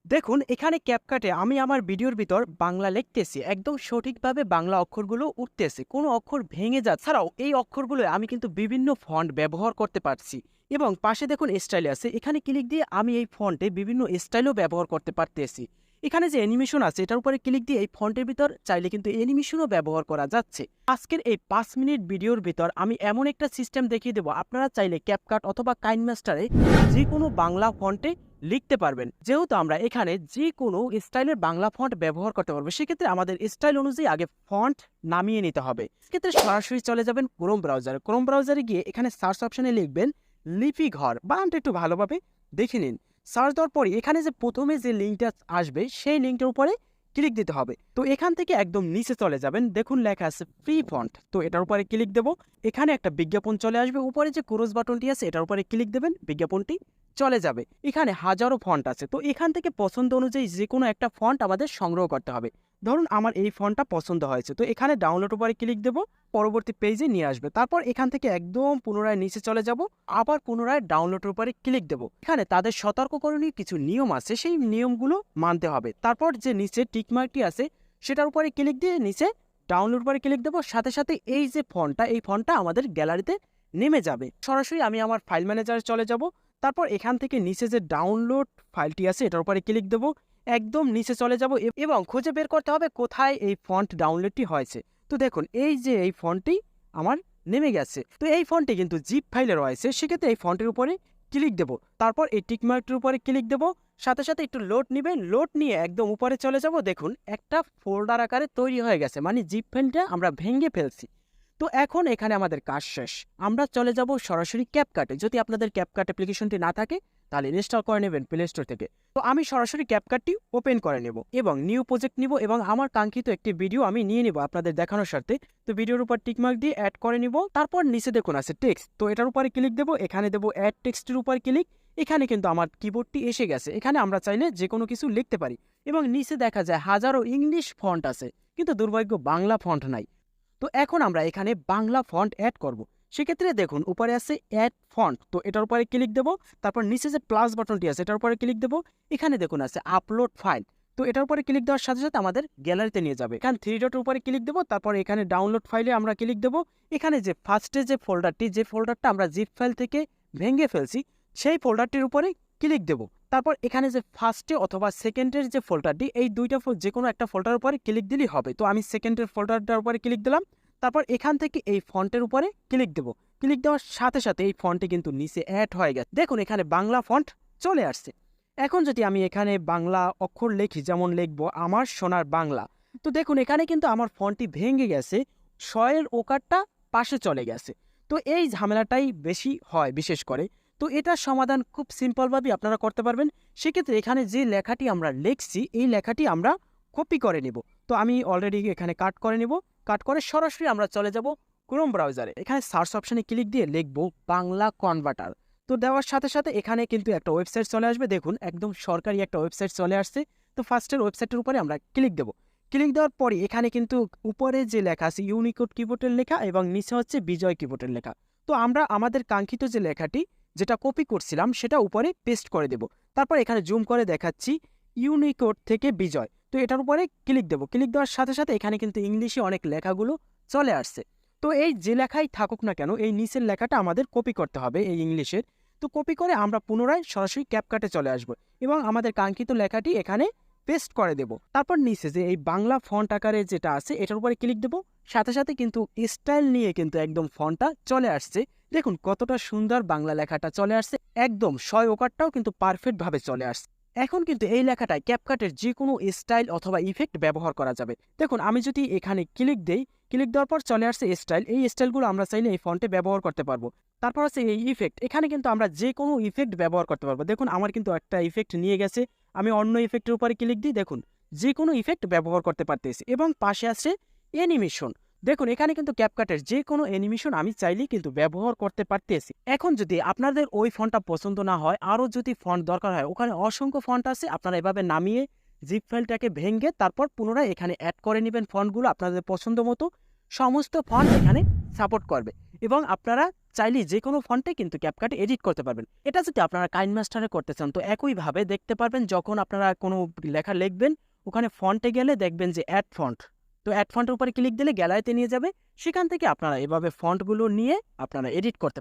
দেখুন এখানে ক্যাপকাটে আমি আমার ভিডিওর ভিতর বাংলা লিখতেছি, একদম সঠিকভাবে বাংলা অক্ষরগুলো উঠতেছে, কোনো অক্ষর ভেঙে যাচ্ছে ছাড়াও এই অক্ষরগুলো আমি কিন্তু বিভিন্ন ফন্ট ব্যবহার করতে পারছি। এবং পাশে দেখুন স্টাইল আছে, এখানে ক্লিক দিয়ে আমি এই ফন্টে বিভিন্ন স্টাইলও ব্যবহার করতে পারতেছি। এখানে যে অ্যানিমেশন আছে এটার উপরে ক্লিক দিয়ে এই ফন্টের ভিতর চাইলে কিন্তু অ্যানিমেশনও ব্যবহার করা যাচ্ছে। আজকের এই 5 মিনিট ভিডিওর ভিতর আমি এমন একটা সিস্টেম দেখিয়ে দেবো, আপনারা চাইলে ক্যাপকাট অথবা কাইনমাস্টারে যে কোনো বাংলা ফন্টে লিখতে পারবেন। যেহেতু আমরা এখানে যে কোনো স্টাইলের বাংলা ফন্ট ব্যবহার করতে পারবো, সেক্ষেত্রে আমাদের স্টাইল অনুযায়ী আগে ফন্ট নামিয়ে নিতে হবে। সেক্ষেত্রে সরাসরি চলে যাবেন ক্রোম ব্রাউজারে। ক্রোম ব্রাউজারে গিয়ে এখানে সার্চ অপশনে লিখবেন লিপি ঘর। বানানটা একটু ভালোভাবে দেখে নিন। সার্চ দেওয়ার পরে এখানে যে প্রথমে যে লিঙ্কটা আসবে সেই লিঙ্কটার উপরে ক্লিক দিতে হবে। তো এখান থেকে একদম নিচে চলে যাবেন, দেখুন লেখা আছে ফ্রি ফন্ট। তো এটার উপরে ক্লিক দেবো, এখানে একটা বিজ্ঞাপন চলে আসবে। উপরে যে ক্রস বাটনটি আছে এটার উপরে ক্লিক দেবেন, বিজ্ঞাপনটি চলে যাবে। এখানে হাজারো ফন্ট আছে, তো এখান থেকে পছন্দ অনুযায়ী যে কোনো একটা ফন্ট আমাদের সংগ্রহ করতে হবে। ধরুন আমার এই ফন্টটা পছন্দ হয়েছে, তো এখানে ডাউনলোড উপরে ক্লিক দেবো, পরবর্তী পেজে নিয়ে আসবে। তারপর এখান থেকে একদম পুনরায় নিচে চলে যাব, আবার পুনরায় ডাউনলোডের উপরে ক্লিক দেবো। এখানে তাদের সতর্ককরণীয় কিছু নিয়ম আছে, সেই নিয়মগুলো মানতে হবে। তারপর যে নিচে টিকমার্কটি আছে সেটার উপরে ক্লিক দিয়ে নিচে ডাউনলোড উপরে ক্লিক দেবো। সাথে সাথে এই যে ফন্টটা, এই ফন্টটা আমাদের গ্যালারিতে নেমে যাবে। সরাসরি আমি আমার ফাইল ম্যানেজারে চলে যাব। তারপর এখান থেকে নিচে যে ডাউনলোড ফাইলটি আছে এটার উপরে ক্লিক দেবো, একদম নিচে চলে যাব এবং খুঁজে বের করতে হবে কোথায় এই ফন্ট ডাউনলোডটি হয়েছে। তো দেখুন এই যে এই ফন্টটি আমার নেমে গেছে। তো এই ফন্টটি কিন্তু জিপ ফাইলে রয়েছে, সেক্ষেত্রে এই ফন্টের উপরে ক্লিক দেবো। তারপর এই টিকমার্কটির উপরে ক্লিক দেবো। সাথে সাথে একটু লোড নেবেন, লোড নিয়ে একদম উপরে চলে যাব। দেখুন একটা ফোল্ডার আকারে তৈরি হয়ে গেছে, মানে জিপ ফাইলটা আমরা ভেঙে ফেলছি। তো এখন এখানে আমাদের কাজ শেষ, আমরা চলে যাব সরাসরি ক্যাপকাটে। যদি আপনাদের ক্যাপকাট অ্যাপ্লিকেশনটি না থাকে তাহলে ইনস্টল করে নেবেন প্লে স্টোর থেকে। তো আমি সরাসরি ক্যাপকাটটি ওপেন করে নেব এবং নিউ প্রজেক্ট নিব এবং আমার কাঙ্ক্ষিত একটি ভিডিও আমি নিয়ে নিব আপনাদের দেখানোর স্বার্থে। তো ভিডিওর উপর টিকমার্ক দিয়ে অ্যাড করে নিব। তারপর নিচে দেখুন আছে টেক্সট, তো এটার উপরে ক্লিক দেবো, এখানে দেবো অ্যাড টেক্সটের উপর ক্লিক। এখানে কিন্তু আমার কিবোর্ডটি এসে গেছে, এখানে আমরা চাইলে যে কোনো কিছু লিখতে পারি। এবং নিচে দেখা যায় হাজারো ইংলিশ ফন্ট আছে, কিন্তু দুর্ভাগ্য বাংলা ফন্ট নাই। তো এখন আমরা এখানে বাংলা ফন্ট অ্যাড করব। সেক্ষেত্রে দেখুন উপরে আছে অ্যাড ফন্ট, তো এটার উপরে ক্লিক দেবো। তারপর নিচে যে প্লাস বাটনটি আছে এটার উপরে ক্লিক দেবো। এখানে দেখুন আছে আপলোড ফাইল, তো এটার উপরে ক্লিক দেওয়ার সাথে সাথে আমাদের গ্যালারিতে নিয়ে যাবে। এখানে থ্রি ডটের উপরে ক্লিক দেবো, তারপর এখানে ডাউনলোড ফাইলে আমরা ক্লিক দেবো। এখানে যে ফার্স্টে যে ফোল্ডারটি, যে ফোল্ডারটা আমরা জিপ ফাইল থেকে ভেঙে ফেলছি, সেই ফোল্ডারটির উপরে ক্লিক দেবো। তারপর এখানে যে ফার্স্টে অথবা সেকেন্ডের যে ফোল্ডারটি, এই দুইটা যে কোনো একটা ফোল্ডারের উপরে ক্লিক দিলেই হবে। তো আমি সেকেন্ডের ফোল্ডারটার উপরে ক্লিক দিলাম। তারপর এখান থেকে এই ফন্টের উপরে ক্লিক দেবো। ক্লিক দেওয়ার সাথে সাথে এই ফন্টটি কিন্তু নিচে অ্যাড হয়ে গেছে, দেখুন এখানে বাংলা ফন্ট চলে আসছে। এখন যদি আমি এখানে বাংলা অক্ষর লিখি, যেমন লিখবো আমার সোনার বাংলা, তো দেখুন এখানে কিন্তু আমার ফন্টটি ভেঙে গেছে, শয়ের ওকারটা পাশে চলে গেছে। তো এই ঝামেলাটাই বেশি হয় বিশেষ করে। তো এটার সমাধান খুব সিম্পলভাবে আপনারা করতে পারবেন। সেক্ষেত্রে এখানে যে লেখাটি আমরা লিখছি এই লেখাটি আমরা কপি করে নিব। তো আমি অলরেডি এখানে কাট করে নিব। কাট করে সরাসরি আমরা চলে যাব ক্রোম ব্রাউজারে। এখানে সার্চ অপশনে ক্লিক দিয়ে লিখবো বাংলা কনভার্টার। তো দেওয়ার সাথে সাথে এখানে কিন্তু একটা ওয়েবসাইট চলে আসবে, দেখুন একদম সরকারি একটা ওয়েবসাইট চলে আসছে। তো ফার্স্টের ওয়েবসাইটের উপরে আমরা ক্লিক দেবো। ক্লিক দেওয়ার পরে এখানে কিন্তু উপরে যে লেখা আছে ইউনিকোড কিবোর্ডের লেখা এবং নিচে হচ্ছে বিজয় কিবোর্ডের লেখা। তো আমরা আমাদের কাঙ্ক্ষিত যে লেখাটি যেটা কপি করছিলাম সেটা উপরে পেস্ট করে দেব। তারপর এখানে জুম করে দেখাচ্ছি ইউনিকোড থেকে বিজয়, তো এটার উপরে ক্লিক দেবো। ক্লিক দেওয়ার সাথে সাথে এখানে কিন্তু ইংলিশে অনেক লেখাগুলো চলে আসছে। তো এই যে লেখাই থাকুক না কেন এই নিচের লেখাটা আমাদের কপি করতে হবে এই ইংলিশের। তো কপি করে আমরা পুনরায় সরাসরি ক্যাপকাটে চলে আসব এবং আমাদের কাঙ্ক্ষিত লেখাটি এখানে পেস্ট করে দেব। তারপর নিচে যে এই বাংলা ফন্ট আকারে যেটা আছে এটার উপরে ক্লিক দেবো। সাথে সাথে কিন্তু স্টাইল নিয়ে কিন্তু একদম ফন্টটা চলে আসছে, দেখুন কতটা সুন্দর বাংলা লেখাটা চলে আসছে, একদম শয় ওকারটাও কিন্তু পারফেক্ট ভাবে চলে আসছে। এখন কিন্তু এই লেখাটায় ক্যাপকাটের যে কোনো স্টাইল অথবা ইফেক্ট ব্যবহার করা যাবে। দেখুন আমি যদি এখানে ক্লিক দেই, ক্লিক দেওয়ার পর চলে আসছে স্টাইল। এই স্টাইলগুলো আমরা চাইলে এই ফন্টে ব্যবহার করতে পারবো। তারপর আছে এই ইফেক্ট, এখানে কিন্তু আমরা যে কোনো ইফেক্ট ব্যবহার করতে পারবো। দেখুন আমার কিন্তু একটা ইফেক্ট নিয়ে গেছে, আমি অন্য ইফেক্টের উপরে ক্লিক দিই, দেখুন যে কোনো ইফেক্ট ব্যবহার করতে পারতেছি। এবং পাশে আছে অ্যানিমেশন, দেখুন এখানে কিন্তু ক্যাপকাটের যে কোনো অ্যানিমেশন আমি চাইলেই কিন্তু ব্যবহার করতে পারতেছি। এখন যদি আপনাদের ওই ফন্টটা পছন্দ না হয়, আরও যদি ফন্ট দরকার হয়, ওখানে অসংখ্য ফন্ট আছে, আপনারা এভাবে নামিয়ে জিপ ফাইলটাকে ভেঙে তারপর পুনরায় এখানে অ্যাড করে নেবেন ফন্টগুলো আপনাদের পছন্দ মতো। সমস্ত ফন্ট এখানে সাপোর্ট করবে এবং আপনারা চাইলে যে কোনো ফন্টে কিন্তু ক্যাপকাটে এডিট করতে পারবেন। এটা যদি আপনারা কাইনমাস্টারে করতে চান তো একইভাবে দেখতে পারবেন, যখন আপনারা কোনো লেখা লিখবেন ওখানে ফন্টে গেলে দেখবেন যে অ্যাড ফন্ট, তো অ্যাড ফন্টের উপরে ক্লিক দিলে গ্যালারিতে নিয়ে যাবে, সেখান থেকে আপনারা এভাবে ফন্টগুলো নিয়ে আপনারা এডিট করতে